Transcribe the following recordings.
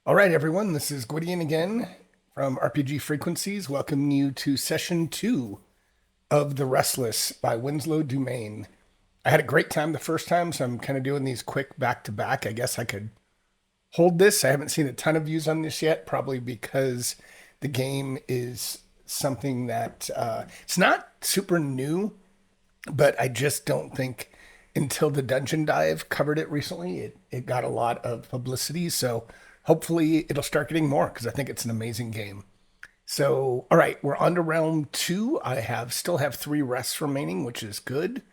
All right, everyone, this is Gwydion again from RPG Frequencies, welcoming you to session two of The Restless by Winslow Dumaine. I had a great time the first time, so I'm kind of doing these quick back to back. I guess I could hold this. I haven't seen a ton of views on this yet, probably because the game is something that it's not super new, but I just don't think until the Dungeon Dive covered it recently, it got a lot of publicity. So hopefully it'll start getting more because I think it's an amazing game. So, all right, we're on to round two. I have still have three rests remaining, which is good.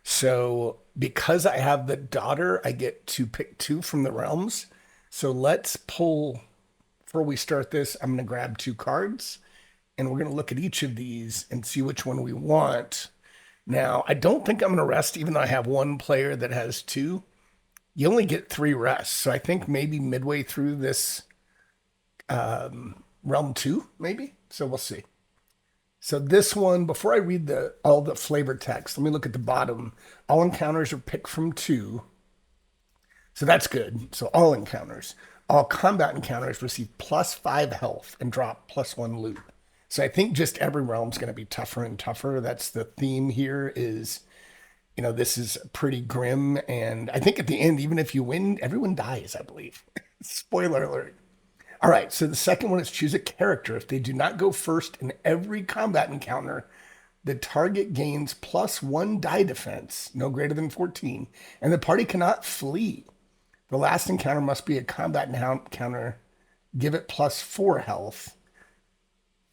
So, because I have the daughter, I get to pick two from the realms. So, let's pull before we start this. I'm going to grab two cards and we're going to look at each of these and see which one we want. Now, I don't think I'm going to rest, even though I have one player that has two. You only get three rests. So, I think maybe midway through this realm two, maybe. So, we'll see. So this one, before I read the all the flavor text, let me look at the bottom. All encounters are picked from two. So that's good. So all encounters. All combat encounters receive plus five health and drop plus one loot. So I think just every realm's going to be tougher and tougher. That's the theme here is, this is pretty grim. And I think at the end, even if you win, everyone dies, I believe. Spoiler alert. All right, so the second one is choose a character. If they do not go first in every combat encounter, the target gains plus one die defense, no greater than 14, and the party cannot flee. The last encounter must be a combat encounter. Give it plus four health.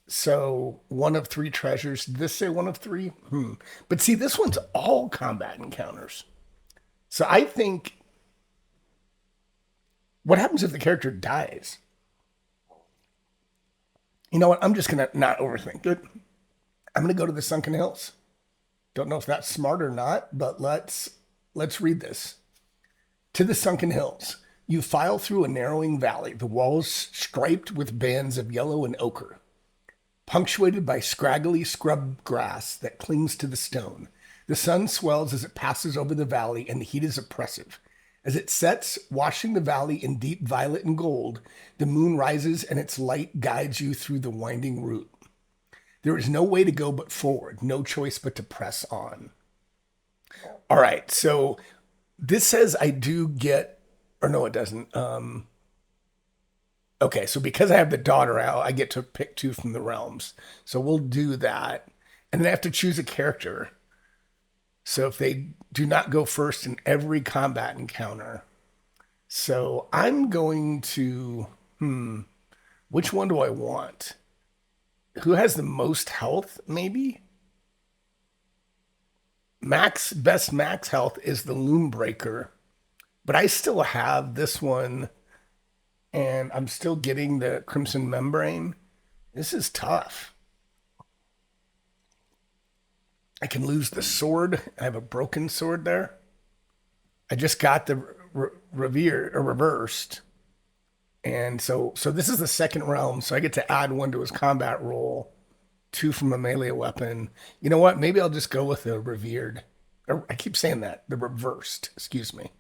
So one of three treasures. Did this say one of three? But see, this one's all combat encounters. So I think what happens if the character dies? You know what? I'm just gonna not overthink it. I'm gonna go to the Sunken Hills. Don't know if that's smart or not, but let's read this. To the Sunken Hills. You file through a narrowing valley, the walls striped with bands of yellow and ochre, punctuated by scraggly scrub grass that clings to the stone. The sun swells as it passes over the valley, and the heat is oppressive. As it sets, washing the valley in deep violet and gold, the moon rises and its light guides you through the winding route. There is no way to go but forward, no choice but to press on. All right, so this says I do get, or no, it doesn't. Okay, so because I have the daughter out, I get to pick two from the realms. So we'll do that. And then I have to choose a character. So if they do not go first in every combat encounter. So I'm going to, which one do I want? Who has the most health, maybe? Best max health is the Loombreaker, but I still have this one and I'm still getting the Crimson Membrane. This is tough. I can lose the sword. I have a broken sword there. I just got the reversed. And so this is the second realm, so I get to add one to his combat roll, two from a melee weapon. You know what? Maybe I'll just go with the revered. Or I keep saying that, the reversed, excuse me.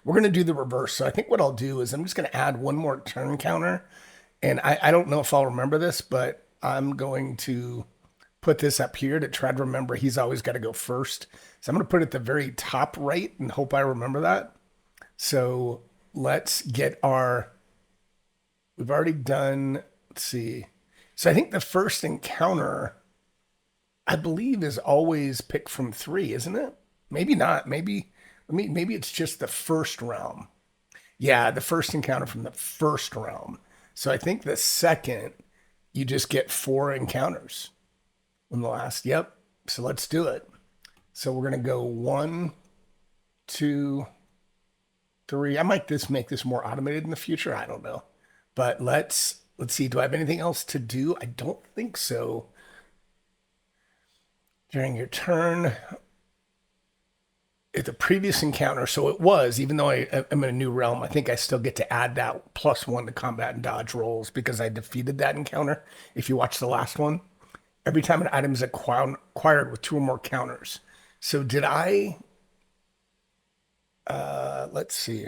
We're going to do the reverse. So I think what I'll do is I'm just going to add one more turn counter. And I don't know if I'll remember this, but I'm going to put this up here to try to remember he's always got to go first. So I'm going to put it at the very top right and hope I remember that. So let's get our, we've already done, let's see. So I think the first encounter, I believe, is always picked from three, isn't it? Maybe not. Maybe it's just the first realm. Yeah, the first encounter from the first realm. So I think the second, you just get four encounters in the last. Yep. So let's do it. So we're gonna go one, two, three. I might just make this more automated in the future. I don't know. But let's see. Do I have anything else to do? I don't think so. During your turn, at the previous encounter, so it was, even though I am in a new realm, I think I still get to add that plus one to combat and dodge rolls because I defeated that encounter. If you watch the last one, every time an item is acquired with two or more counters. So did I, let's see.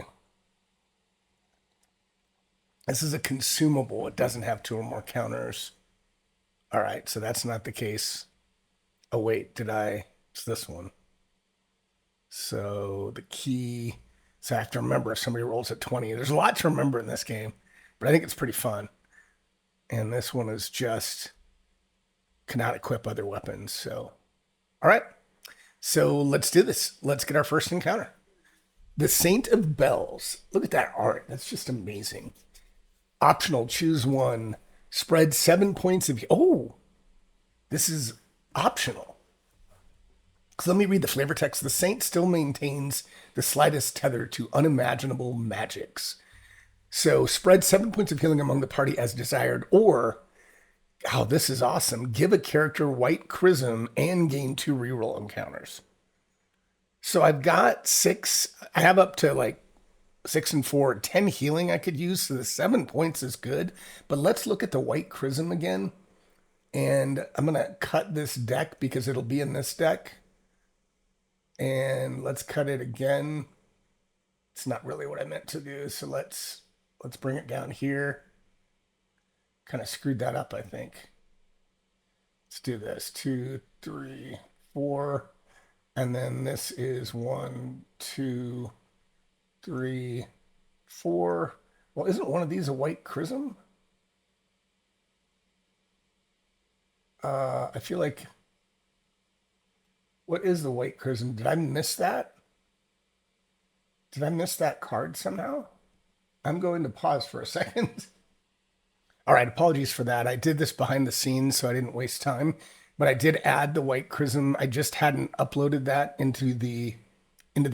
This is a consumable. It doesn't have two or more counters. All right, so that's not the case. Oh, wait, did I? It's this one. So the key, so I have to remember if somebody rolls at 20. There's a lot to remember in this game, but I think it's pretty fun. And this one is just cannot equip other weapons. So, all right. So let's do this. Let's get our first encounter. The Saint of Bells. Look at that art. That's just amazing. Optional, choose one. Spread 7 points of. Oh, this is optional. So let me read the flavor text. The Saint still maintains the slightest tether to unimaginable magics. So spread 7 points of healing among the party as desired, or, oh, this is awesome. Give a character white chrism and gain 2 reroll encounters. So I've got 6. I have up to like 6 and 4, 10 healing I could use. So the 7 points is good. But let's look at the white chrism again. And I'm going to cut this deck because it'll be in this deck. And let's cut it again. It's not really what I meant to do. So let's bring it down here. Kind of screwed that up, I think. Let's do this. 2, 3, 4. And then this is 1, 2, 3, 4. Well, isn't one of these a white chrism? I feel like, what is the white chrism? Did I miss that? Did I miss that card somehow? I'm going to pause for a second. All right, apologies for that. I did this behind the scenes, so I didn't waste time. But I did add the white chrism. I just hadn't uploaded that into the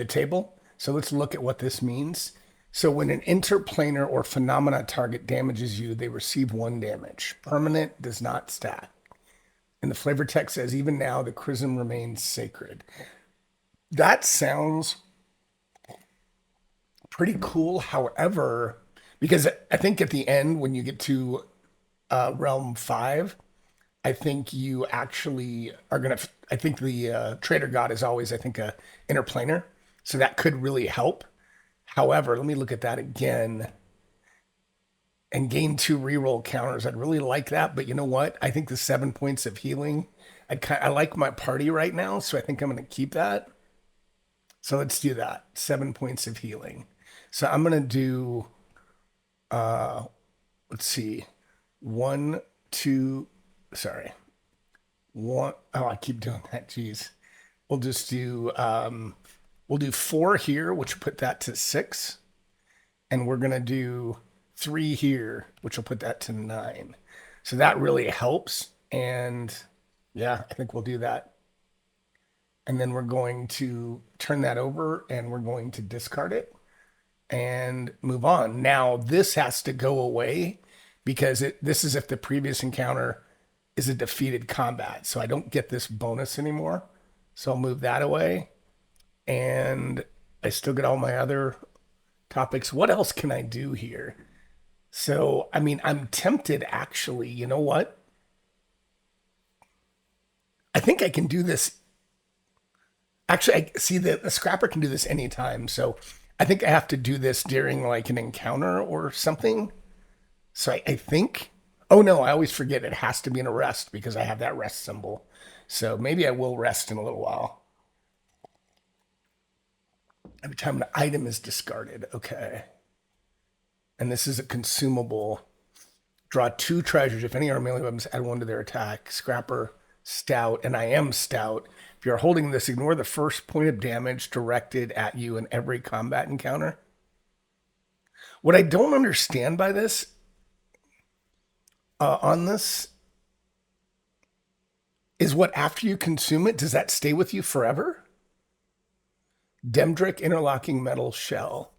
table. So let's look at what this means. So when an interplanar or phenomena target damages you, they receive 1 damage. Permanent does not stack. And the flavor text says, even now, the chrism remains sacred. That sounds pretty cool. However, because I think at the end, when you get to realm 5, I think you actually are going to, I think the trader god is always, I think, a interplanar. So that could really help. However, let me look at that again. And gain 2 reroll counters. I'd really like that, but you know what? I think the 7 points of healing. I like my party right now, so I think I'm going to keep that. So let's do that. 7 points of healing. So I'm going to do. Let's see, 1, 2. Sorry, 1. Oh, I keep doing that. Jeez. We'll just do. We'll do 4 here, which will put that to 6, and we're going to do 3 here, which will put that to 9. So that really helps. And yeah, I think we'll do that. And then we're going to turn that over and we're going to discard it and move on. Now, this has to go away because this is if the previous encounter is a defeated combat. So I don't get this bonus anymore. So I'll move that away. And I still get all my other topics. What else can I do here? So, I mean, I'm tempted actually. You know what? I think I can do this. Actually, I see that the scrapper can do this anytime. So I think I have to do this during like an encounter or something. So I think, oh no, I always forget it has to be an arrest because I have that rest symbol. So maybe I will rest in a little while. Every time an item is discarded. Okay. And this is a consumable. Draw 2 treasures. If any are melee weapons, add 1 to their attack. Scrapper, stout, and I am stout. If you're holding this, ignore the first point of damage directed at you in every combat encounter. What I don't understand by this, on this, is what after you consume it, does that stay with you forever? Dendric interlocking metal shell.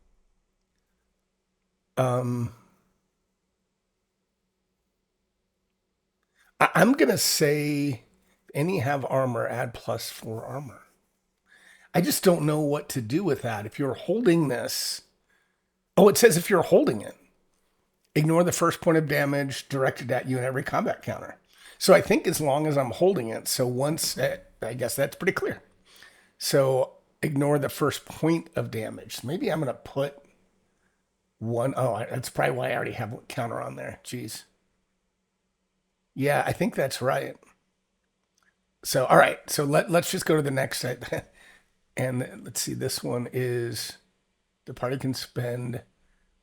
I'm gonna say any have armor, add +4 armor. I just don't know what to do with that. If you're holding this, oh, it says if you're holding it, ignore the first point of damage directed at you in every combat counter. So I think as long as I'm holding it, so once, I guess that's pretty clear. So ignore the first point of damage. Maybe I'm gonna put One, oh, that's probably why I already have a counter on there. Jeez. Yeah, I think that's right. So, all right. So let's just go to the next site. And let's see. This one is the party can spend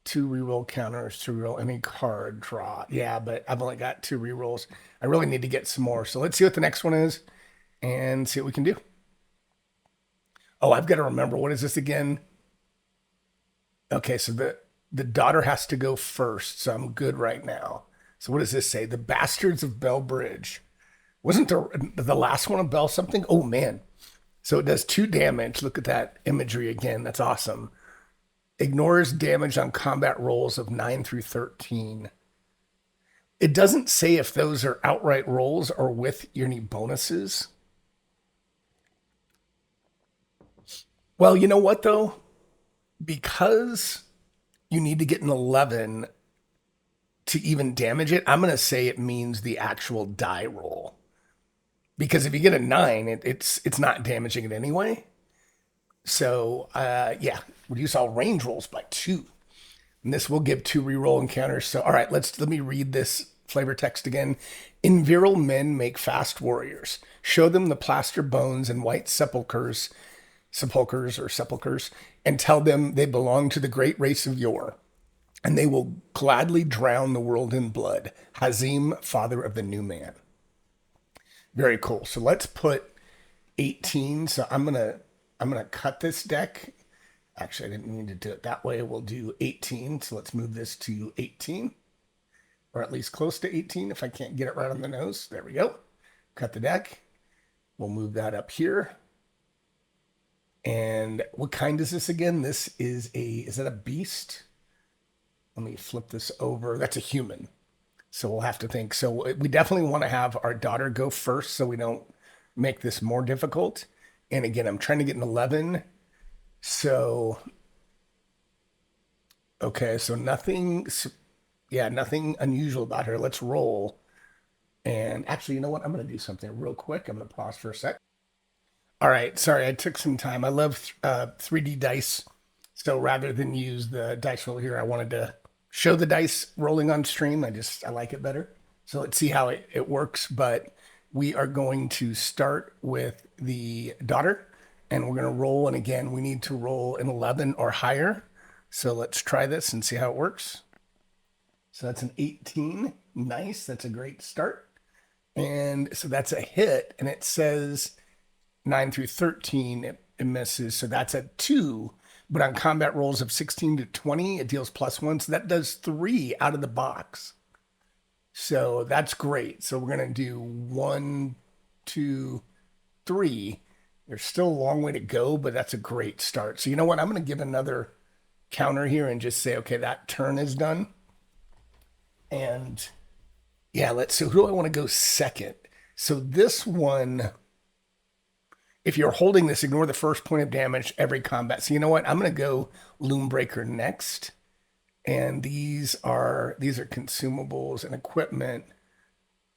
two reroll counters to reroll any card draw. Yeah, but I've only got two rerolls. I really need to get some more. So let's see what the next one is and see what we can do. Oh, I've got to remember, what is this again? Okay, so the daughter has to go first, so I'm good right now. So what does this say? The Bastards of Bell Bridge. Wasn't the last one of Bell something? Oh man. So it does two damage. Look at that imagery again. That's awesome. Ignores damage on combat rolls of 9 through 13. It doesn't say if those are outright rolls or with any bonuses. Well, you know what though? Because you need to get an 11 to even damage it, I'm going to say it means the actual die roll. Because if you get a 9, it's not damaging it anyway. So, yeah, reduce all range rolls by 2. And this will give 2 reroll encounters. So, all right, let me read this flavor text again. In virile men make fast warriors. Show them the plaster bones and white sepulchres, and tell them they belong to the great race of yore, and they will gladly drown the world in blood. Hazim, father of the new man. Very cool. So let's put 18. So I'm gonna cut this deck. Actually, I didn't mean to do it that way. We'll do 18. So let's move this to 18, or at least close to 18 if I can't get it right on the nose. There we go. Cut the deck. We'll move that up here. And what kind is this again? This is that a beast? Let me flip this over. That's a human. So we'll have to think. So we definitely want to have our daughter go first so we don't make this more difficult. And again, I'm trying to get an 11. So, okay, so nothing, yeah, nothing unusual about her. Let's roll. And actually, you know what? I'm going to do something real quick. I'm going to pause for a sec. All right, sorry, I took some time. I love 3D dice. So rather than use the dice roll here, I wanted to show the dice rolling on stream. I like it better. So let's see how it works. But we are going to start with the daughter and we're going to roll. And again, we need to roll an 11 or higher. So let's try this and see how it works. So that's an 18. Nice. That's a great start. And so that's a hit. And it says 9 through 13, it misses. So that's a 2. But on combat rolls of 16 to 20, it deals +1. So that does 3 out of the box. So that's great. So we're going to do 1, 2, 3. There's still a long way to go, but that's a great start. So you know what? I'm going to give another counter here and just say, okay, that turn is done. And yeah, so who do I want to go second? So this one, if you're holding this, ignore the first point of damage every combat. So you know what? I'm going to go Loombreaker next. And these are consumables and equipment.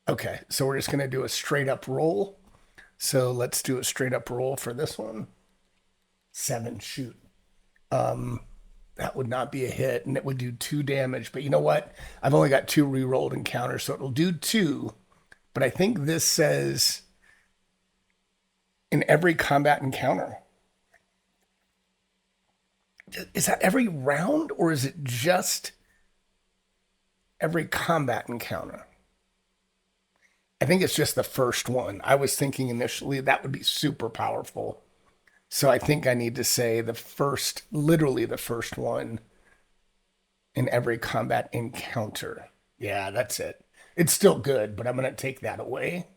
Okay, so we're just going to do a straight up roll. So let's do a straight up roll for this one. 7, shoot. That would not be a hit, and it would do 2 damage. But you know what? I've only got 2 re-rolled encounters, so it'll do 2. But I think this says in every combat encounter. Is that every round, or is it just every combat encounter? I think it's just the first one. I was thinking initially that would be super powerful. So I think I need to say literally the first one in every combat encounter. Yeah, that's it. It's still good, but I'm going to take that away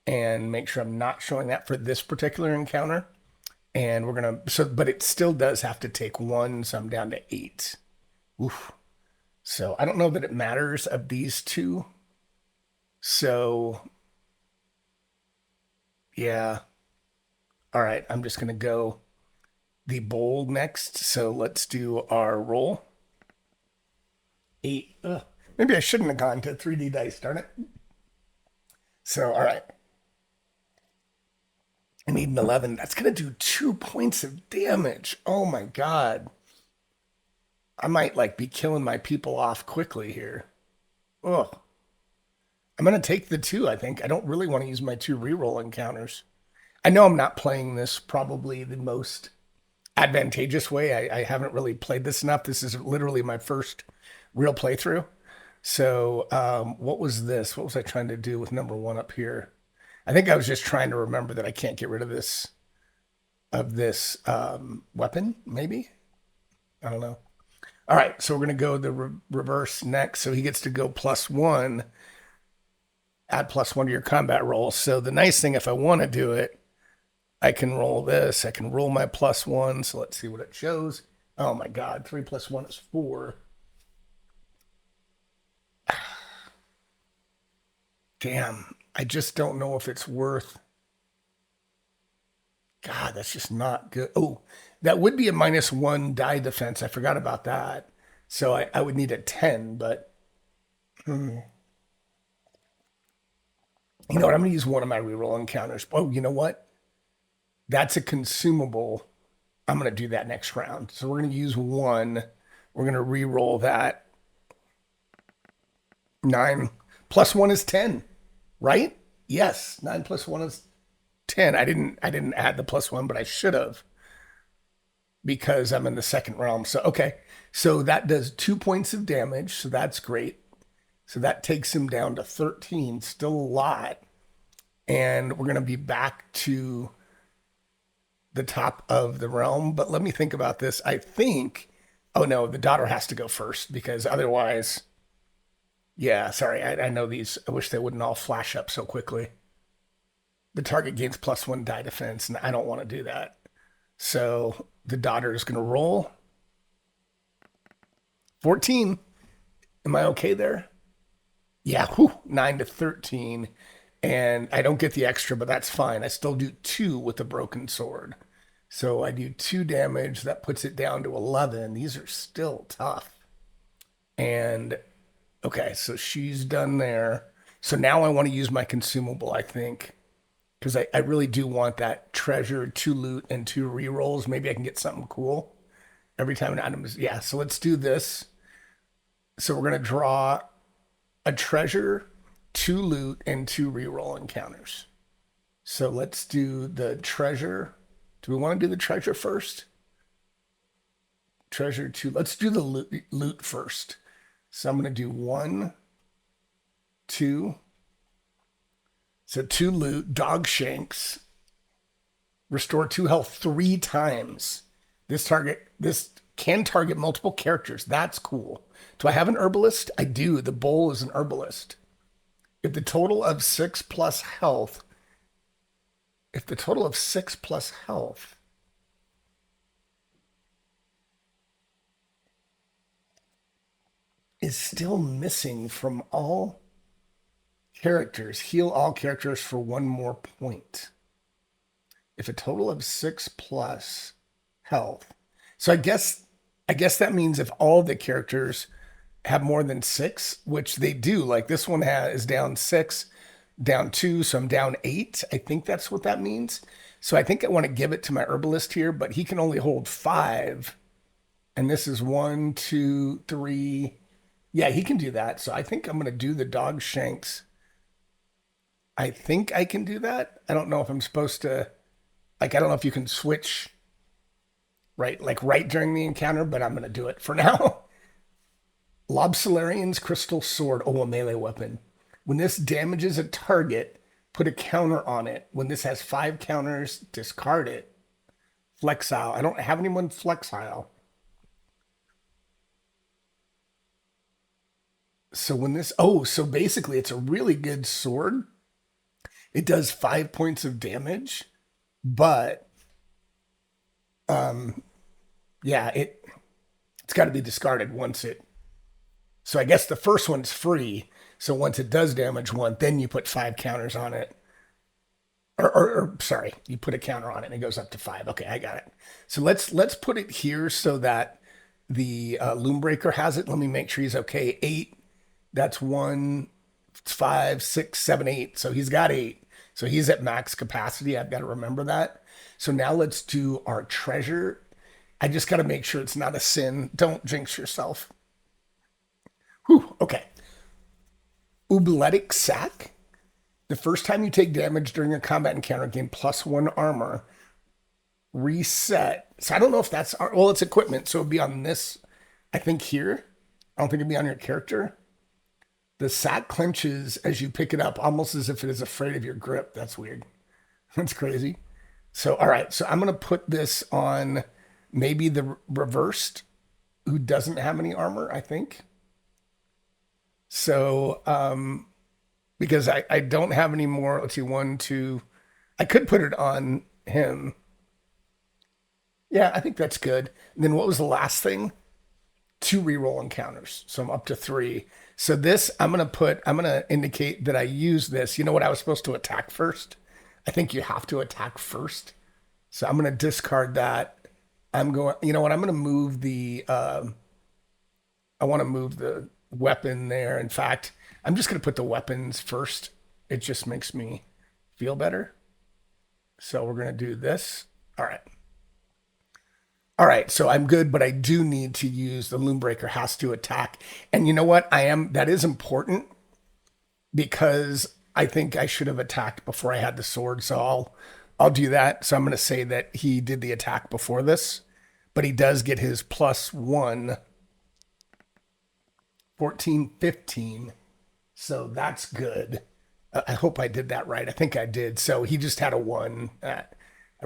and make sure I'm not showing that for this particular encounter. And we're going to, but it still does have to take 1, so I'm down to 8. Oof. So I don't know that it matters of these 2. So, yeah. All right, I'm just going to go the bold next. So let's do our roll. 8. Ugh. Maybe I shouldn't have gone to 3D dice, darn it. So, all right. I need an 11. That's going to do 2 points of damage. Oh my God. I might like be killing my people off quickly here. Oh, I'm gonna take the two. I think I don't really want to use my two reroll encounters. I know I'm not playing this probably the most advantageous way. I haven't really played this enough. This is literally my first real playthrough. So, what was this? What was I trying to do with number one up here? I think I was just trying to remember that I can't get rid of this weapon. Maybe I don't know. All right, so we're gonna go the reverse next. So he gets to go plus one, add plus one to your combat roll. So the nice thing, if I want to do it, I can roll this. I can roll my plus one. So let's see what it shows. Oh my God, 3 plus 1 is 4. Damn, I just don't know if it's worth. God, that's just not good. Oh, that would be a -1 die defense. I forgot about that. So I would need a 10, but you know what? I'm going to use one of my reroll encounters. Oh, you know what? That's a consumable. I'm going to do that next round. So we're going to use one. We're going to reroll that. 9 plus 1 is 10, right? Yes, 9 plus 1 is 10. I didn't add the plus 1, but I should have because I'm in the second realm. So okay. So that does 2 points of damage, so that's great. So that takes him down to 13, still a lot. And we're going to be back to the top of the realm. But let me think about this. I think, oh no, the daughter has to go first because otherwise, yeah, sorry, I know these. I wish they wouldn't all flash up so quickly. The target gains plus one die defense, and I don't want to do that. So the daughter is going to roll 14. Am I okay there? Yeah, whew, 9 to 13. And I don't get the extra, but that's fine. I still do 2 with the broken sword. So I do 2 damage. That puts it down to 11. These are still tough. And okay, so she's done there. So now I want to use my consumable, I think, because I really do want that treasure, 2 loot, and 2 rerolls. Maybe I can get something cool every time an item is. Yeah, so let's do this. So we're going to draw a treasure, 2 loot, and 2 reroll encounters. So let's do the treasure. Do we want to do the treasure first? Treasure 2. Let's do the loot first. So I'm going to do 1, 2. So 2 loot, dog shanks, restore 2 health 3 times. This can target multiple characters. That's cool. Do I have an herbalist? I do. The bowl is an herbalist. If the total of 6 plus health, if the total of 6 plus health is still missing from all characters, heal all characters for 1 more point. If a total of 6 plus health. So I guess that means if all the characters have more than 6, which they do, like this one is down 6, down 2, so I'm down 8. I think that's what that means. So I think I want to give it to my herbalist here, but he can only hold 5. And this is 1, 2, 3. Yeah, he can do that. So I think I'm going to do the dog shanks. I think I can do that. I don't know if I'm supposed to, like, I don't know if you can switch right, like right during the encounter, but I'm going to do it for now. Lobsolarian's Crystal Sword. Oh, a melee weapon. When this damages a target, put a counter on it. When this has 5 counters, discard it. Flexile. I don't have anyone flexile. So when this, oh, so basically it's a really good sword. It does 5 points of damage, but yeah, it's got to be discarded once it. So I guess the first one's free. So once it does damage 1, then you put 5 counters on it. Or sorry, you put a counter on it and it goes up to 5. Okay, I got it. So let's put it here so that the Loombreaker has it. Let me make sure he's okay. 8. That's 1, 5, 6, 7, 8. So he's got 8. So he's at max capacity. I've got to remember that. So now let's do our treasure. I just got to make sure it's not a sin. Don't jinx yourself. Whew, okay. Ubletic Sack. The first time you take damage during a combat encounter, gain +1 armor. Reset. So I don't know if that's, well, it's equipment. So it'd be on this, I think here. I don't think it'd be on your character. The sack clenches as you pick it up, almost as if it is afraid of your grip. That's weird. That's crazy. So, all right. So I'm going to put this on maybe the reversed, who doesn't have any armor, I think. So, because I don't have any more. Let's see, one, two. I could put it on him. Yeah, I think that's good. And then what was the last thing? Two reroll encounters. So I'm up to three. So this, I'm gonna indicate that I use this. You know what I was supposed to attack first? I think you have to attack first. So I'm gonna discard that. I'm going, you know what? I'm gonna move I want to move the weapon there. In fact, I'm just gonna put the weapons first. It just makes me feel better. So we're gonna do this. All right. All right, so I'm good, but I do need to use the Loomebreaker has to attack. And you know what? That is important because I think I should have attacked before I had the sword. So I'll do that. So I'm going to say that he did the attack before this, but he does get his +1, 14, 15. So that's good. I hope I did that right. I think I did. So he just had a 1. I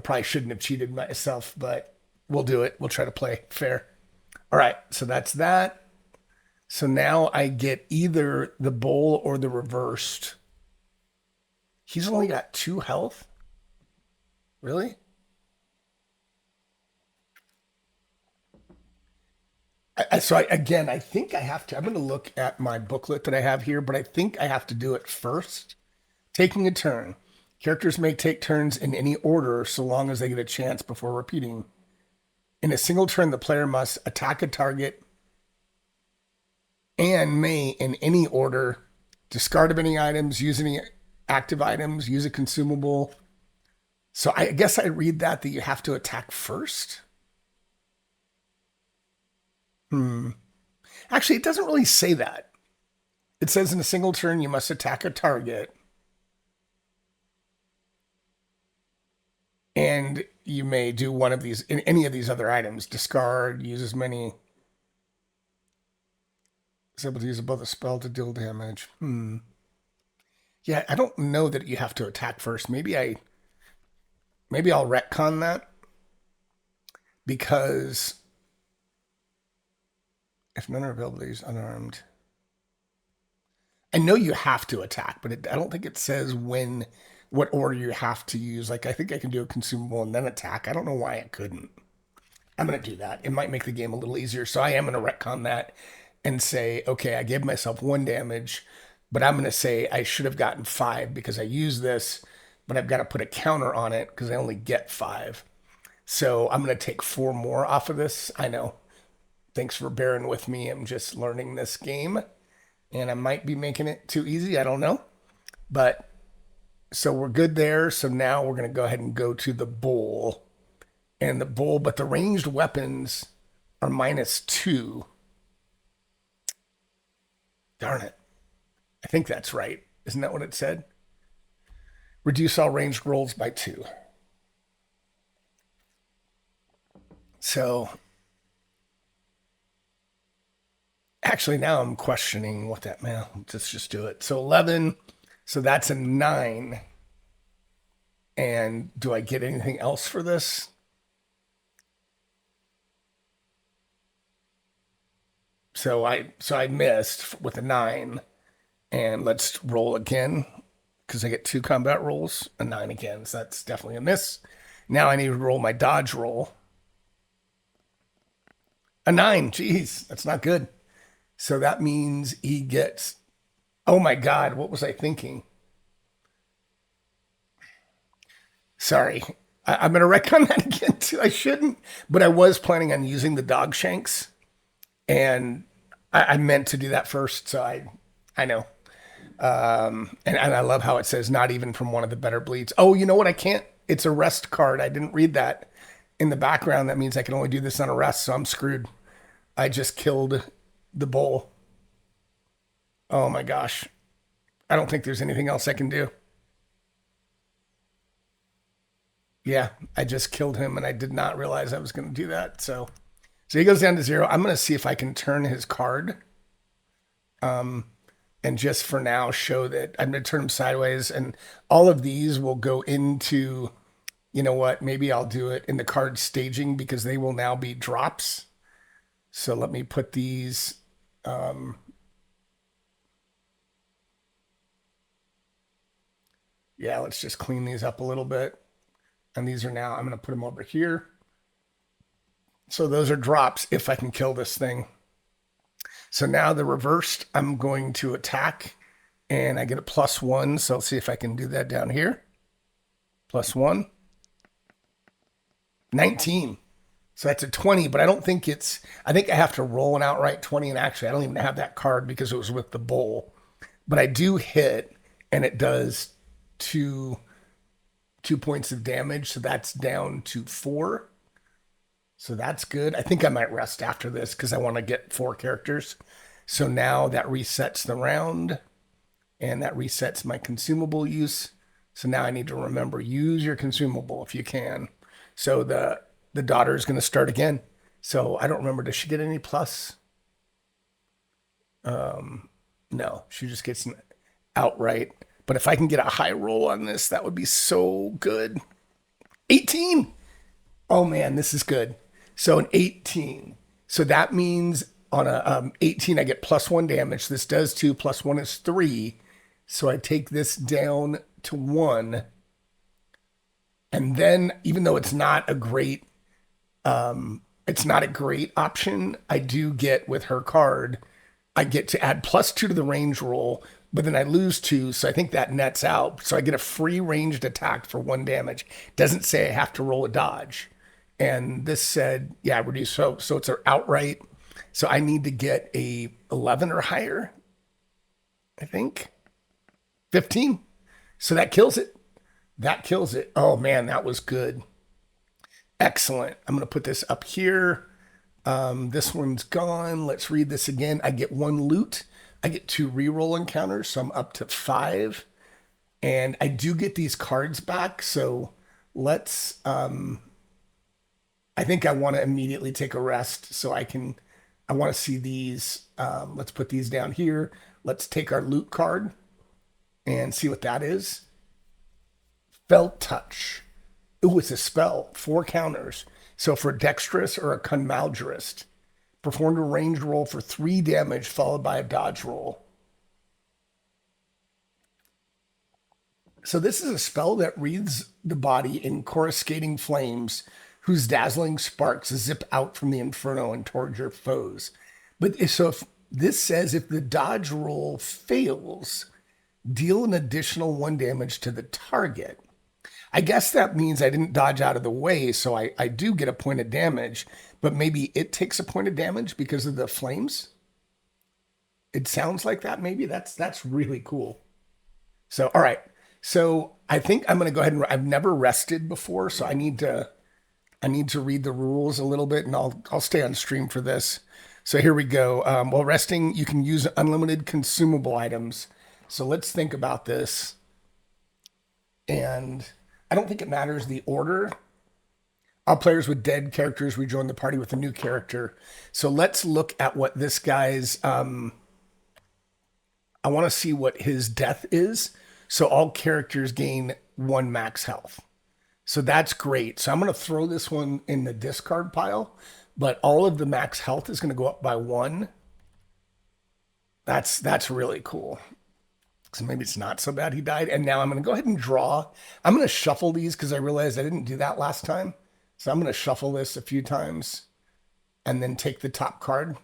probably shouldn't have cheated myself, but we'll do it. We'll try to play fair. All right. So that's that. So now I get either the bowl or the reversed. He's only got 2 health. Really? Again, I think I have to. I'm going to look at my booklet that I have here, but I think I have to do it first. Taking a turn. Characters may take turns in any order so long as they get a chance before repeating. In a single turn, the player must attack a target and may, in any order, discard of any items, use any active items, use a consumable. So I guess I read that you have to attack first. Actually, it doesn't really say that. It says in a single turn, you must attack a target. And you may do one of these, in any of these other items. Discard, use as many. Is able to use above the spell to deal damage. Yeah, I don't know that you have to attack first. Maybe I'll retcon that. Because if none are available, use unarmed. I know you have to attack, but I don't think it says what order you have to use. Like, I think I can do a consumable and then attack. I don't know why I couldn't. I'm going to do that. It might make the game a little easier. So I am going to retcon that and say, okay, I gave myself 1 damage, but I'm going to say I should have gotten 5 because I used this, but I've got to put a counter on it because I only get 5. So I'm going to take 4 more off of this. I know. Thanks for bearing with me. I'm just learning this game and I might be making it too easy. I don't know. But so we're good there. So now we're going to go ahead and go to the bowl. And the bowl, but the ranged weapons are -2. Darn it. I think that's right. Isn't that what it said? Reduce all ranged rolls by 2. So actually now I'm questioning what that meant. Let's just do it. So 11. So that's a 9. And do I get anything else for this? So I missed with a 9. And let's roll again because I get 2 combat rolls, a 9 again. So that's definitely a miss. Now I need to roll my dodge roll. A 9. Jeez, that's not good. So that means he gets, oh my God, what was I thinking? Sorry. I'm going to retcon that again too. I shouldn't, but I was planning on using the dog shanks. And I meant to do that first, so I know. And I love how it says not even from one of the better bleeds. Oh, you know what? I can't. It's a rest card. I didn't read that. in the background, that means I can only do this on a rest, so I'm screwed. I just killed the bull. Oh my gosh. I don't think there's anything else I can do. Yeah, I just killed him and I did not realize I was going to do that. So he goes down to 0. I'm going to see if I can turn his card. And just for now show that I'm going to turn him sideways, and all of these will go into, you know what, maybe I'll do it in the card staging because they will now be drops. So let me put these, um, yeah, let's just clean these up a little bit. And these are now, I'm going to put them over here. So those are drops if I can kill this thing. So now the reversed, I'm going to attack and I get a +1. So I'll see if I can do that down here. +1. 19. So that's a 20, but I don't think I think I have to roll an outright 20. And actually, I don't even have that card because it was with the bull. But I do hit and it does two points of damage. So that's down to 4. So that's good. I think I might rest after this because I want to get 4 characters. So now that resets the round and that resets my consumable use. So now I need to remember, use your consumable if you can. So the daughter is going to start again. So I don't remember, does she get any plus? No, she just gets an outright. But if I can get a high roll on this, that would be so good. 18. Oh man, this is good. So an 18. So that means on a 18, I get +1 damage. This does 2, +1 is 3. So I take this down to 1. And then, even though it's not a great option, I do get with her card, I get to add +2 to the range roll, but then I lose 2, so I think that nets out. So I get a free ranged attack for 1 damage. Doesn't say I have to roll a dodge. And this said, yeah, reduce. So it's an outright. So I need to get a 11 or higher, I think. 15. So that kills it. That kills it. Oh man, that was good. Excellent. I'm going to put this up here. This one's gone. Let's read this again. I get 1 loot. I get 2 reroll encounters, so I'm up to 5. And I do get these cards back. So let's, I think I want to immediately take a rest so I want to see these. Let's put these down here. Let's take our loot card and see what that is. Felt touch. Ooh, it's a spell. 4 counters. So for dexterous or a conmalgerist, performed a ranged roll for 3 damage followed by a dodge roll. So this is a spell that wreathes the body in coruscating flames whose dazzling sparks zip out from the inferno and toward your foes. But so if this says if the dodge roll fails, deal an additional 1 damage to the target. I guess that means I didn't dodge out of the way, so I do get a point of damage, but maybe it takes a point of damage because of the flames. It sounds like that. Maybe that's really cool. So, all right. So I think I'm going to go ahead and I've never rested before, so I need to read the rules a little bit, and I'll stay on stream for this. So here we go. While resting, you can use unlimited consumable items. So let's think about this. And I don't think it matters the order. All players with dead characters rejoin the party with a new character. So let's look at what this guy's. I want to see what his death is. So all characters gain 1 max health. So that's great. So I'm going to throw this one in the discard pile, but all of the max health is going to go up by 1. That's really cool. So maybe it's not so bad he died. And now I'm going to go ahead and draw. I'm going to shuffle these because I realized I didn't do that last time. So I'm going to shuffle this a few times and then take the top card.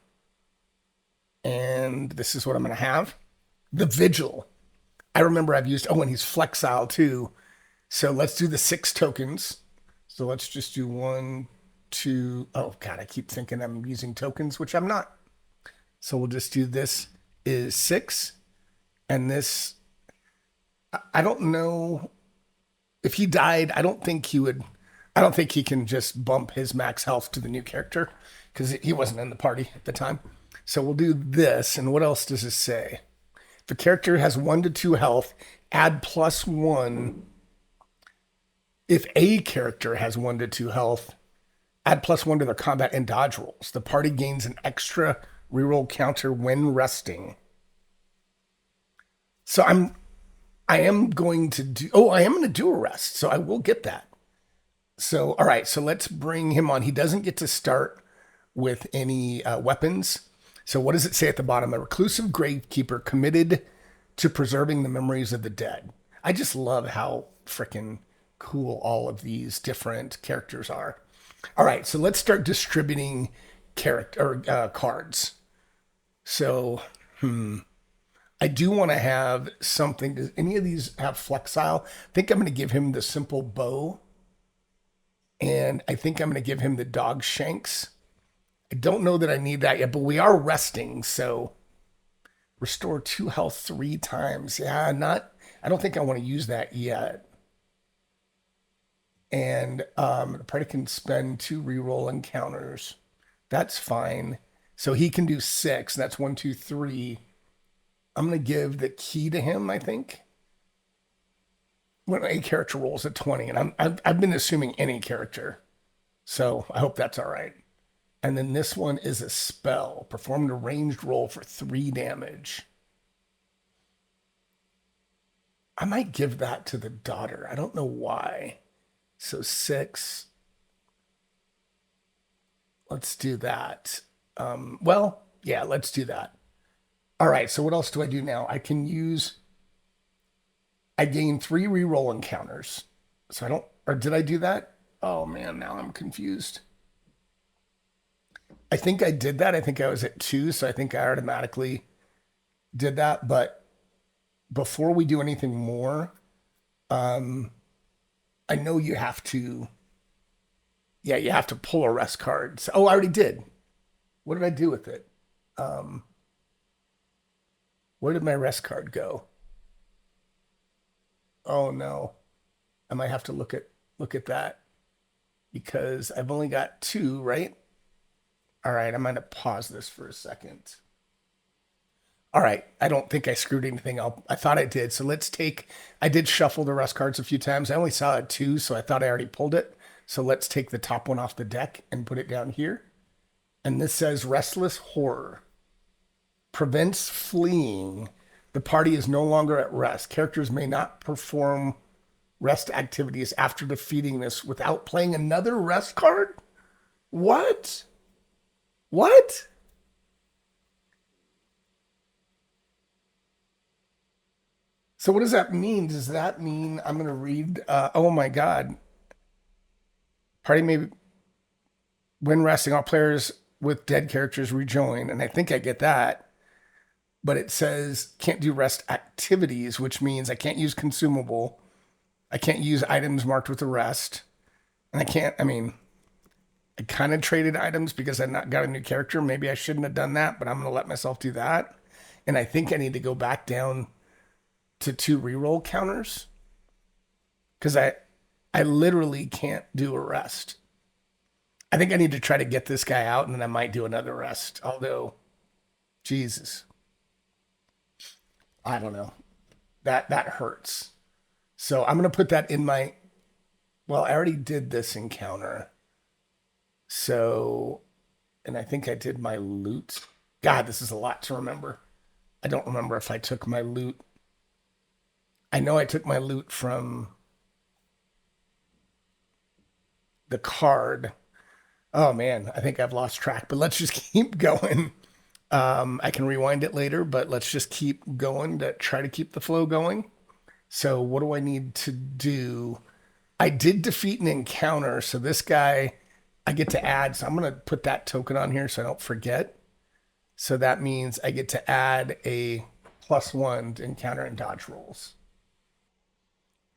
And this is what I'm going to have. The Vigil. I remember I've used, and he's flexile too. So let's do the 6 tokens. So let's just do 1, 2. Oh God, I keep thinking I'm using tokens, which I'm not. So we'll just do this is 6. And this, I don't know if he died. I don't think he would I don't think he can just bump his max health to the new character because he wasn't in the party at the time. So we'll do this. And what else does it say? The character has 1 to 2 health, add +1. If a character has 1 to 2 health, add +1 to their combat and dodge rolls. The party gains an extra reroll counter when resting. So I am going to do, oh, I am going to do a rest. So I will get that. So, all right. So let's bring him on. He doesn't get to start with any weapons. So what does it say at the bottom? A reclusive gravekeeper committed to preserving the memories of the dead. I just love how freaking cool all of these different characters are. All right, so let's start distributing character cards. So, I do want to have something. Does any of these have flexile? I think I'm going to give him the simple bow, and I think I'm going to give him the dog shanks. I don't know that I need that yet, but we are resting, so restore 2 health 3 times. Yeah, not. I don't think I want to use that yet. And the party can spend 2 reroll encounters. That's fine. So he can do 6. That's 1, 2, 3. I'm gonna give the key to him. I think when a character rolls a 20, and I've been assuming any character, so I hope that's all right. And then this one is a spell. Perform a ranged roll for 3 damage. I might give that to the daughter. I don't know why. So 6. Let's do that. Well, yeah, let's do that. All right, so what else do I do now? I gain 3 reroll encounters. So I don't, or did I do that? Oh man, now I'm confused. I think I did that. I think I was at 2, so I think I automatically did that. But before we do anything more, I know you have to, yeah, you have to pull a rest card. So, oh, I already did. What did I do with it? Where did my rest card go? Oh no. I might have to look at that because I've only got 2, right? All right, I'm going to pause this for a second. All right, I don't think I screwed anything up. I thought I did. So I did shuffle the rest cards a few times. I only saw a 2, so I thought I already pulled it. So let's take the top one off the deck and put it down here. And this says Restless Horror. Prevents fleeing. The party is no longer at rest. Characters may not perform rest activities after defeating this without playing another rest card? What? What? So what does that mean? Does that mean I'm going to read? Oh my God. Party may, when resting, all players with dead characters rejoin. And I think I get that. But it says can't do rest activities, which means I can't use consumable. I can't use items marked with a rest. And I kind of traded items because I not got a new character. Maybe I shouldn't have done that, but I'm going to let myself do that. And I think I need to go back down to 2 reroll counters because I literally can't do a rest. I think I need to try to get this guy out and then I might do another rest. Although, Jesus, I don't know. That hurts. So I'm gonna put that in my. Well, I already did this encounter. So, and I think I did my loot. God, this is a lot to remember. I don't remember if I took my loot. I know I took my loot from the card. Oh man, I think I've lost track, but let's just keep going. I can rewind it later, but let's just keep going to try to keep the flow going. So what do I need to do? I did defeat an encounter, so this guy I get to add. So I'm going to put that token on here so I don't forget. So that means I get to add a +1 to encounter and dodge rolls.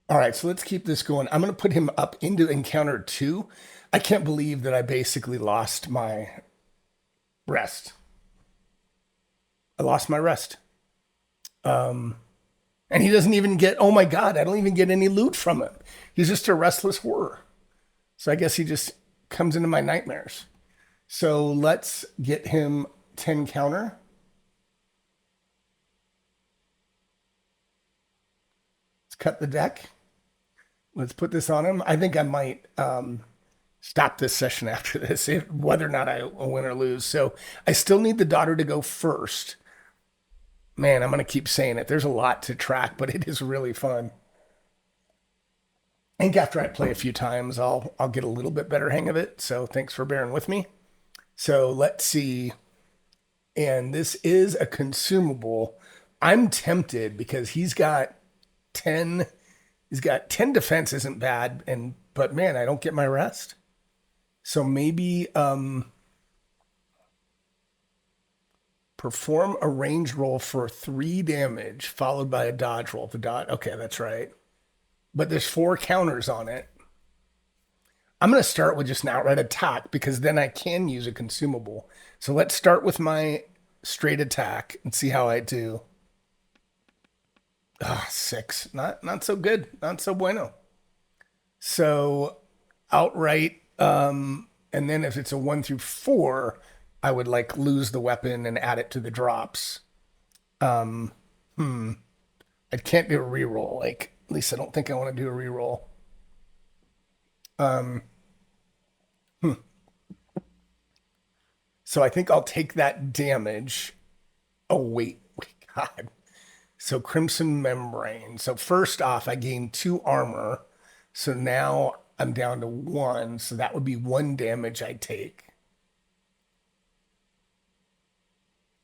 All right, so let's keep this going. I'm going to put him up into encounter 2. I can't believe that I basically lost my rest. I lost my rest. And he doesn't even get, oh my God, I don't even get any loot from him. He's just a restless horror. So I guess he just comes into my nightmares. So let's get him 10 counter. Let's cut the deck. Let's put this on him. I think I might stop this session after this, whether or not I win or lose. So I still need the daughter to go first. Man, I'm going to keep saying it. There's a lot to track, but it is really fun. I think after I play a few times, I'll get a little bit better hang of it. So thanks for bearing with me. So let's see. And this is a consumable. I'm tempted because he's got 10 defense isn't bad, but man, I don't get my rest. So maybe perform a range roll for 3 damage, followed by a dodge roll. The dodge, okay, that's right. But there's 4 counters on it. I'm going to start with just an outright attack because then I can use a consumable. So let's start with my straight attack and see how I do. Ah, 6. Not so good. Not so bueno. So outright, and then if it's a 1 through 4, I would like lose the weapon and add it to the drops. Um, I can't do a reroll. Like, at least I don't think I want to do a reroll. Um, so I think I'll take that damage. Oh, wait, God. So Crimson Membrane. So first off, I gained 2 armor. So now I'm down to 1. So that would be 1 damage I take.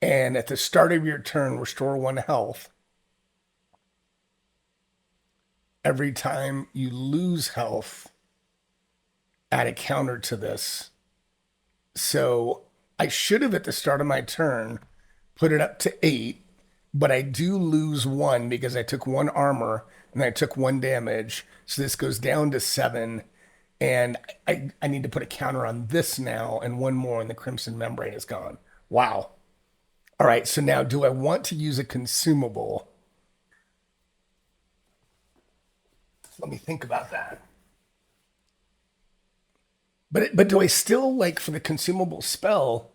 And at the start of your turn, restore 1 health. Every time you lose health, add a counter to this. So I should have at the start of my turn put it up to 8, but I do lose 1 because I took 1 armor and I took 1 damage. So this goes down to 7. And I need to put a counter on this now and 1 more, and the Crimson Membrane is gone. Wow. All right, so now do I want to use a consumable? Let me think about that. But do I still, like, for the consumable spell,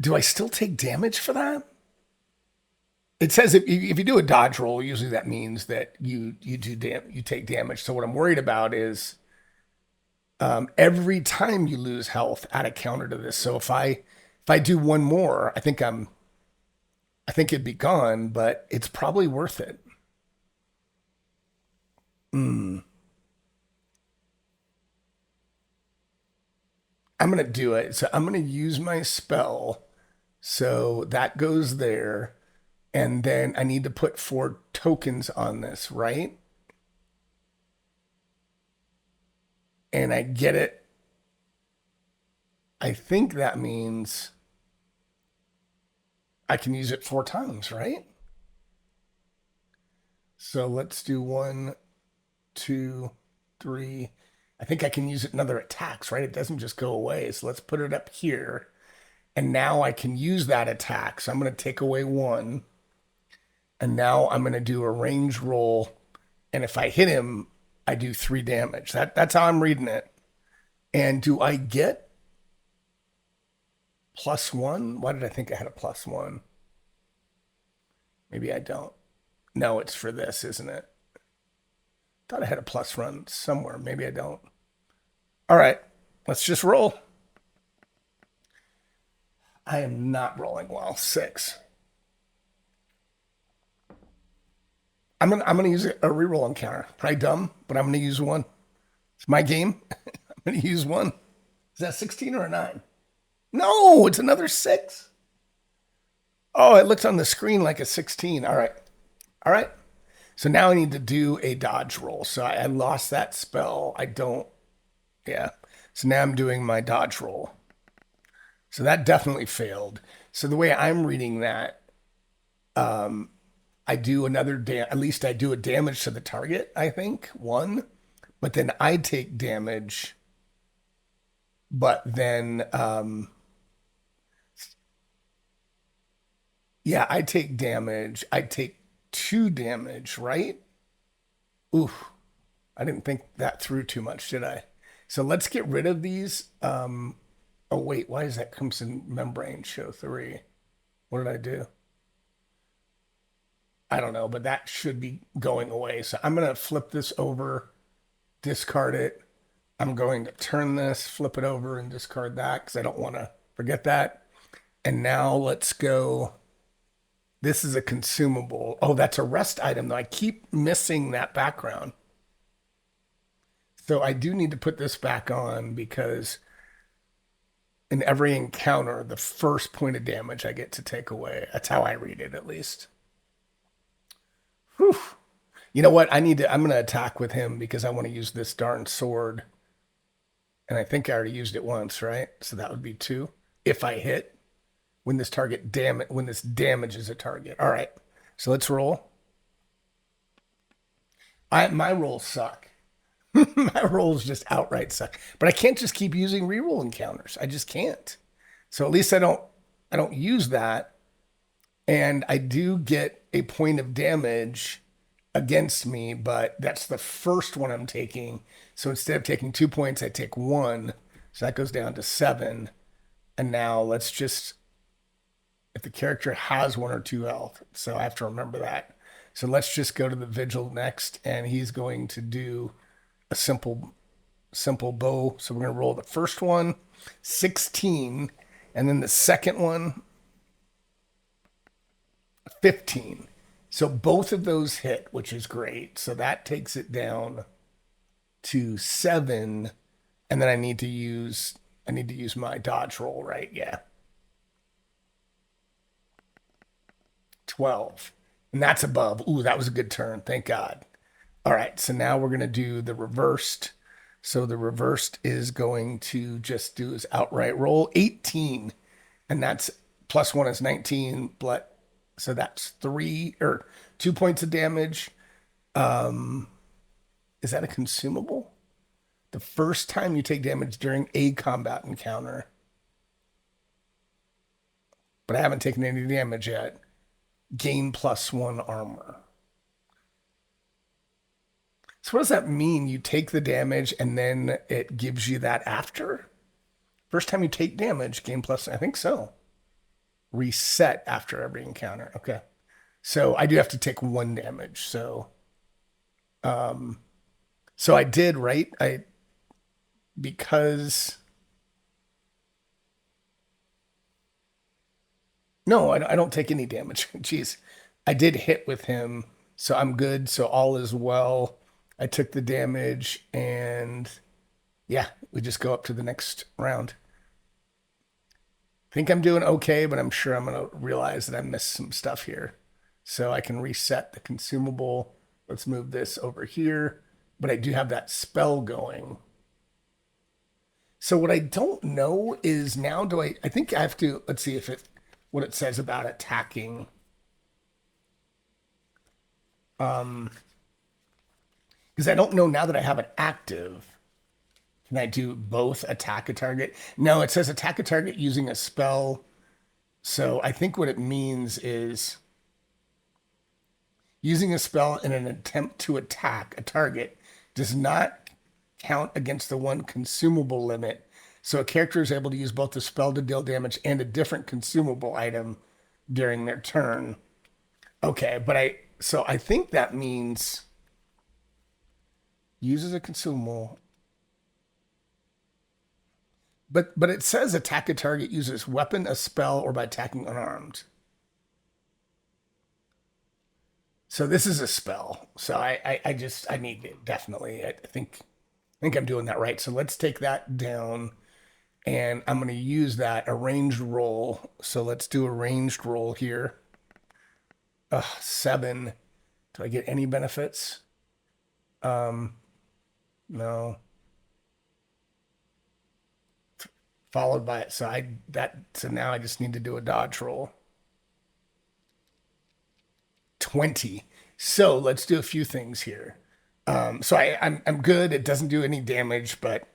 do I still take damage for that? It says if you do a dodge roll, usually that means that you take damage. So what I'm worried about is every time you lose health, add a counter to this. So if I do 1 more, I think it'd be gone, but it's probably worth it. Mm. I'm gonna do it. So I'm gonna use my spell. So that goes there. And then I need to put 4 tokens on this, right? And I get it. I think that means I can use it 4 times, right? So let's do 1, 2, 3. I think I can use it in other attacks, right? It doesn't just go away. So let's put it up here. And now I can use that attack. So I'm going to take away 1. And now I'm going to do a range roll. And if I hit him, I do 3 damage. That's how I'm reading it. And do I get +1? Why did I think I had a +1? Maybe I don't. No, it's for this, isn't it? Thought I had a plus run somewhere. Maybe I don't. All right, let's just roll. I am not rolling well. 6. I'm gonna use a reroll encounter. Probably dumb, but I'm gonna use 1. It's my game. I'm gonna use 1. Is that 16 or a 9? No, it's another 6. Oh, it looks on the screen like a 16. All right. All right. So now I need to do a dodge roll. So I lost that spell. I don't. Yeah. So now I'm doing my dodge roll. So that definitely failed. So the way I'm reading that, I do at least I do a damage to the target, I think, 1. But then I take damage. But then, yeah, I take damage. I take 2 damage, right? Oof. I didn't think that through too much, did I? So let's get rid of these. Oh wait, why is that crimson membrane show three? What did I do? I don't know, but that should be going away. So I'm gonna flip this over, discard it. I'm going to turn this, flip it over, and discard that because I don't want to forget that. And now let's go. This is a consumable. Oh, that's a rest item though. I keep missing that background. So I do need to put this back on because in every encounter, the first point of damage I get to take away. That's how I read it, at least. Whew. You know what? I'm going to attack with him because I want to use this darn sword. And I think I already used it once, right? So that would be two. If I hit when this damages a target. All right. So let's roll. My rolls suck. My rolls just outright suck. But I can't just keep using reroll encounters. I just can't. So at least I don't use that. And I do get a point of damage against me, but that's the first one I'm taking. So instead of taking 2 points, I take one. So that goes down to seven. And now let's just, if the character has one or two health, so I have to remember that. So let's just go to the vigil next, and he's going to do a simple bow. So we're going to roll the first one, 16, and then the second one, 15. So both of those hit, which is great. So that takes it down to seven, and then I need to use my dodge roll, right? Yeah. 12. And that's above. Ooh, that was a good turn. Thank God. All right, so now we're going to do the reversed. So the reversed is going to just do his outright roll, 18. And that's plus one is 19. So that's 2 points of damage. Is that a consumable? The first time you take damage during a combat encounter. But I haven't taken any damage yet. Gain plus one armor. So what does that mean? You take the damage and then it gives you that after? First time you take damage, gain plus, I think so. Reset after every encounter. Okay. So I do have to take one damage. So I did, right? Because no, I don't take any damage. Jeez. I did hit with him, so I'm good. So all is well. I took the damage and yeah, we just go up to the next round. I think I'm doing okay, but I'm sure I'm going to realize that I missed some stuff here. So I can reset the consumable. Let's move this over here. But I do have that spell going. So what I don't know is now I think I have to, let's see what it says about attacking. Because I don't know now that I have it active. Can I do both attack a target? No, it says attack a target using a spell. So I think what it means is using a spell in an attempt to attack a target does not count against the one consumable limit. So a character is able to use both the spell to deal damage and a different consumable item during their turn. Okay, so I think that means uses a consumable. But it says attack a target uses weapon, a spell, or by attacking unarmed. So this is a spell. So I need it definitely. I think I'm doing that right. So let's take that down, and I'm going to use that a ranged roll. So let's do a ranged roll here. 7. Do I get any benefits? No. Followed by it. So now I just need to do a dodge roll. 20. So let's do a few things here. So I'm good. It doesn't do any damage, but at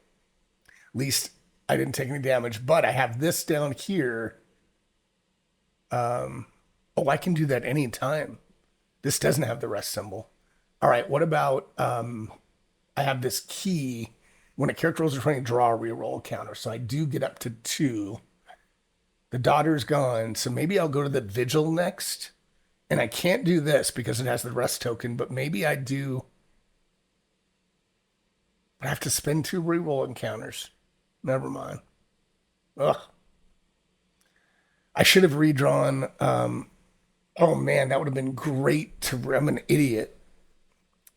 least I didn't take any damage. But I have this down here. Oh, I can do that anytime. This doesn't have the rest symbol. All right, what about I have this key. When a character rolls a 20, draw a reroll counter. So I do get up to 2. The daughter's gone, so maybe I'll go to the vigil next. And I can't do this because it has the rest token, but maybe I do. I have to spend 2 reroll encounters. Never mind. Ugh. I should have redrawn. Oh man, that would have been great to. I'm an idiot.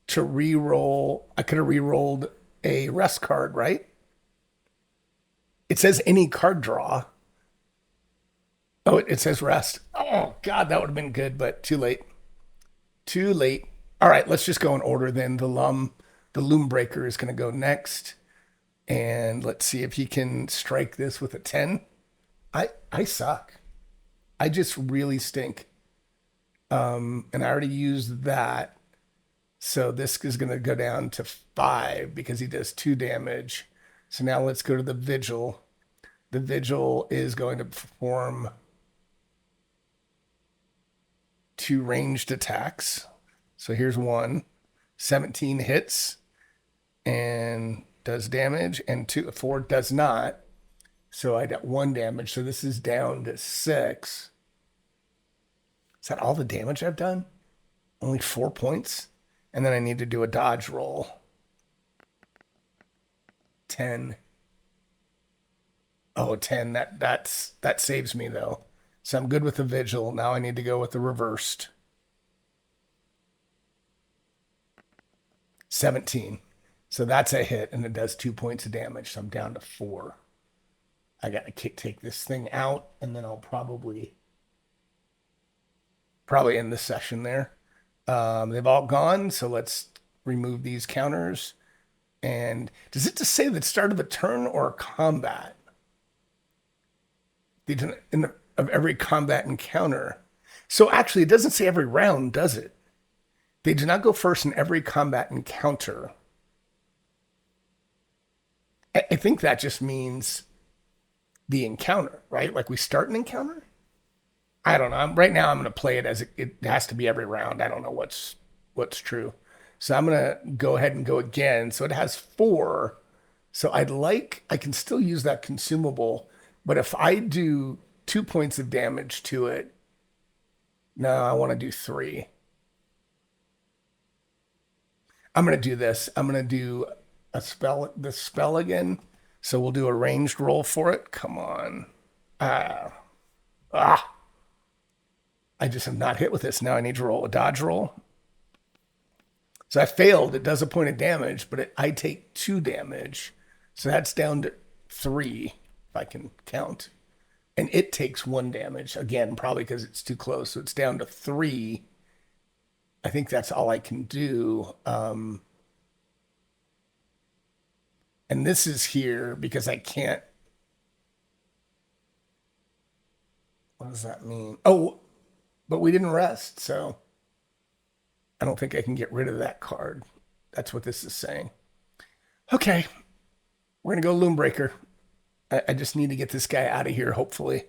To reroll, I could have rerolled a rest card, right? It says any card draw. Oh, it says rest. Oh God, that would have been good, but too late. Too late. All right, let's just go in order then. The loom breaker is going to go next, and let's see if he can strike this with a 10. I suck. I just really stink. And I already used that. So this is going to go down to 5 because he does 2 damage. So now let's go to the vigil. The vigil is going to perform 2 ranged attacks. So here's 1. 17 hits and does damage, and 4 does not. So I got 1 damage. So this is down to 6. Is that all the damage I've done? Only 4 points? And then I need to do a dodge roll. 10. Oh, 10. That saves me though. So I'm good with the vigil. Now I need to go with the reversed. 17. So that's a hit, and it does 2 points of damage. So I'm down to 4. I got to take this thing out, and then I'll probably end the session there. They've all gone, so let's remove these counters. And does it just say the start of a turn or a combat? Of every combat encounter. So actually, it doesn't say every round, does it? They do not go first in every combat encounter. I think that just means the encounter, right? Like we start an encounter? I don't know. Right now, I'm going to play it as it has to be every round. I don't know what's true. So I'm going to go ahead and go again. So it has 4. So I can still use that consumable. But if I do 2 points of damage to it, no, I want to do 3. I'm going to do this. I'm going to do the spell again. So we'll do a ranged roll for it. Come on. I just have not hit with this. Now I need to roll a dodge roll. So I failed. It does a point of damage, but I take 2 damage. So that's down to 3, if I can count. And it takes 1 damage. Again, probably because it's too close. So it's down to 3. I think that's all I can do. And this is here because I can't. What does that mean? Oh, but we didn't rest, so I don't think I can get rid of that card. That's what this is saying. Okay, we're going to go Loombreaker. I just need to get this guy out of here, hopefully.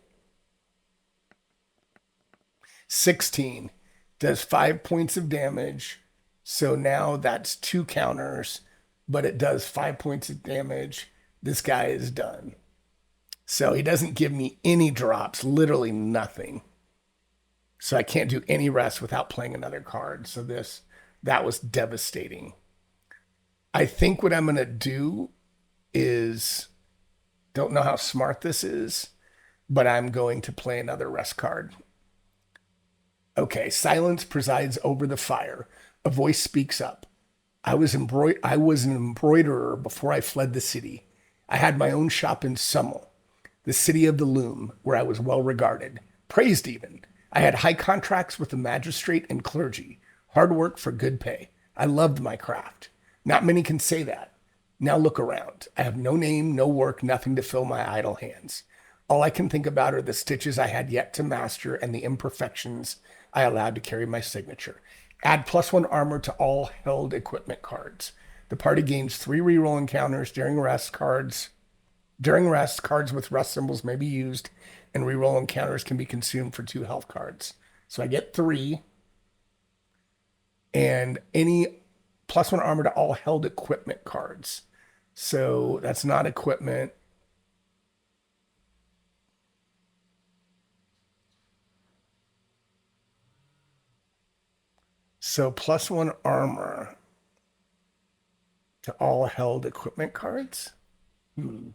16 does 5 points of damage. So now that's 2 counters, but it does 5 points of damage. This guy is done. So he doesn't give me any drops, literally nothing. So I can't do any rest without playing another card. So that was devastating. I think what I'm going to do is, don't know how smart this is, but I'm going to play another rest card. Okay, silence presides over the fire. A voice speaks up. I was an embroiderer before I fled the city. I had my own shop in Summel, the city of the loom, where I was well regarded, praised even. I had high contracts with the magistrate and clergy, hard work for good pay. I loved my craft. Not many can say that. Now look around. I have no name, no work, nothing to fill my idle hands. All I can think about are the stitches I had yet to master and the imperfections I allowed to carry my signature. Add +1 armor to all held equipment cards. The party gains 3 reroll encounters during rest. Cards with rest symbols may be used, and reroll encounters can be consumed for 2 health cards. So I get 3, and any +1 armor to all held equipment cards. So that's not equipment. So +1 armor to all held equipment cards. Hmm.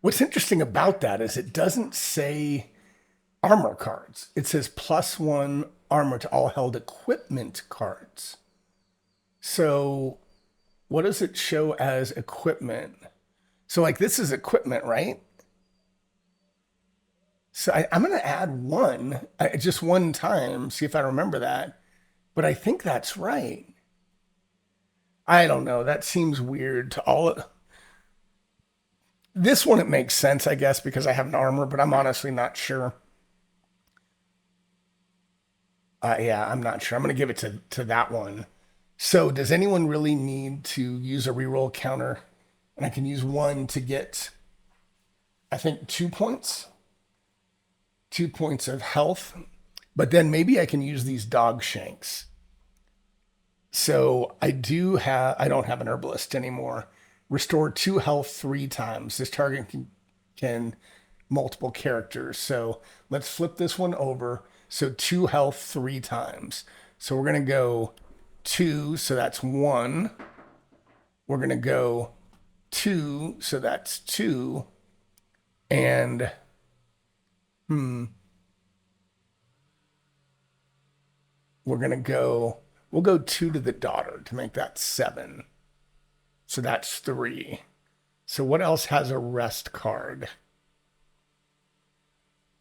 What's interesting about that is it doesn't say armor cards. It says +1 armor to all held equipment cards. So what does it show as equipment? So like this is equipment, right? So I'm going to add one, just one time, see if I remember that. But I think that's right. I don't know. That seems weird to all. This one, it makes sense, I guess, because I have an armor, but I'm honestly not sure. Yeah, I'm not sure. I'm going to give it to that one. So, does anyone really need to use a reroll counter? And I can use one to get, I think, 2 points, 2 points of health. But then maybe I can use these dog shanks. So I don't have an herbalist anymore. Restore 2 health 3 times. This target can multiple characters. So let's flip this one over. So 2 health 3 times. So we're going to go 2. So that's 1. We're going to go 2. So that's 2. And, we're going to go, we'll go 2 to the daughter to make that 7. So that's 3. So what else has a rest card?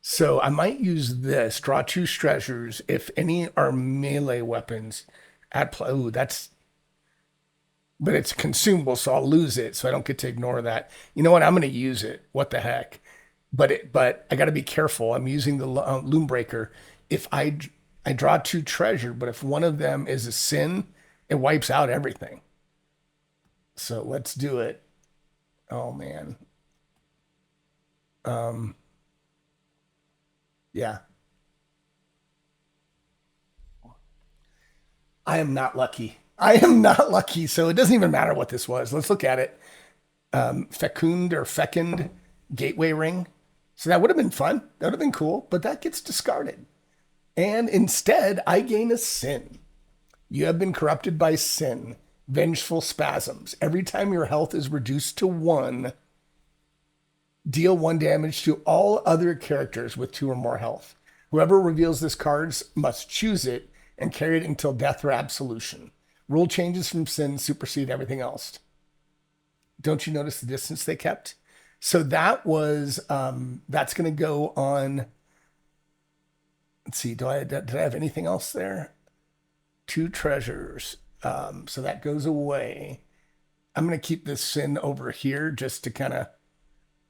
So I might use this. Draw 2 treasures. If any are melee weapons, add plus. Ooh, that's. But it's consumable, so I'll lose it. So I don't get to ignore that. You know what? I'm going to use it. What the heck? But I got to be careful. I'm using the loom breaker. If I draw 2 treasure, but if one of them is a sin, it wipes out everything. So let's do it. Oh man. Um, yeah. I am not lucky. I am not lucky. So it doesn't even matter what this was. Let's look at it. Fecund or Fecund Gateway Ring. So that would have been fun. That would have been cool, but that gets discarded. And instead, I gain a sin. You have been corrupted by sin, vengeful spasms. Every time your health is reduced to 1, deal 1 damage to all other characters with 2 or more health. Whoever reveals this card must choose it and carry it until death or absolution. Rule changes from sin supersede everything else. Don't you notice the distance they kept? So that's going to go on. Let's see. Did I have anything else there? 2 treasures. So that goes away. I'm going to keep this sin over here just to kind of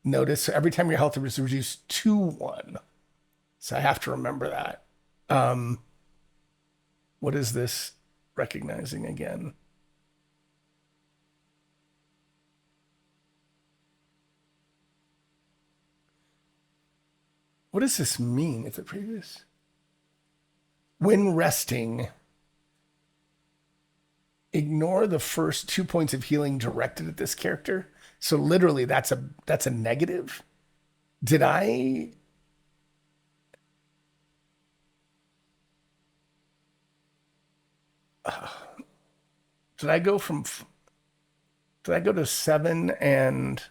notice. So every time your health is reduced to 1. So I have to remember that. Um, what is this recognizing again? What does this mean? If the previous when resting, ignore the first 2 points of healing directed at this character. So literally, that's a negative. Did I? Did I go from? Did I go to 7 and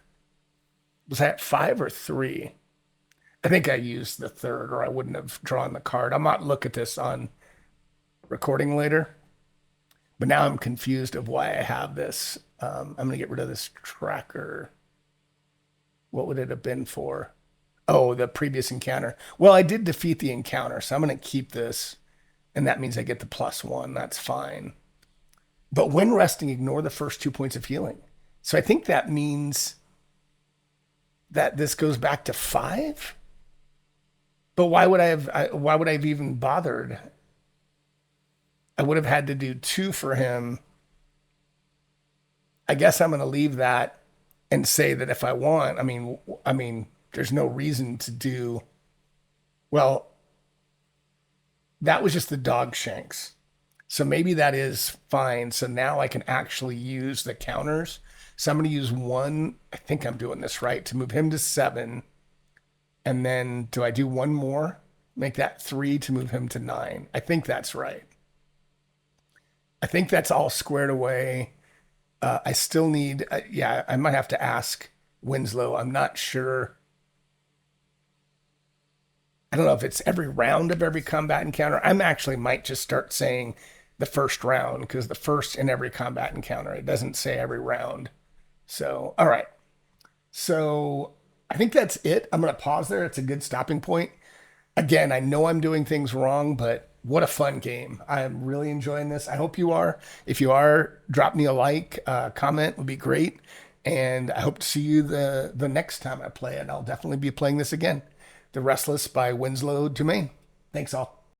was that 5 or 3? I think I used the third, or I wouldn't have drawn the card. I might look at this on recording later, but now I'm confused of why I have this. I'm gonna get rid of this tracker. What would it have been for? Oh, the previous encounter. Well, I did defeat the encounter, so I'm gonna keep this, and that means I get the +1. That's fine. But when resting, ignore the first 2 points of healing. So I think that means that this goes back to 5. But why would I have? Why would I have even bothered? I would have had to do 2 for him. I guess I'm going to leave that and say that if I want, there's no reason to do. Well, that was just the dog shanks. So maybe that is fine. So now I can actually use the counters. So I'm going to use one. I think I'm doing this right to move him to 7. And then do I do one more? Make that 3 to move him to 9. I think that's right. I think that's all squared away. I still need, yeah, I might have to ask Winslow. I'm not sure. I don't know if it's every round of every combat encounter. I'm actually might just start saying the first round because the first in every combat encounter. It doesn't say every round. So, all right. So I think that's it. I'm going to pause there. It's a good stopping point. Again, I know I'm doing things wrong, but what a fun game. I'm really enjoying this. I hope you are. If you are, drop me a like, comment would be great. And I hope to see you the next time I play it. I'll definitely be playing this again. The Restless by Winslow Dumain. Thanks all.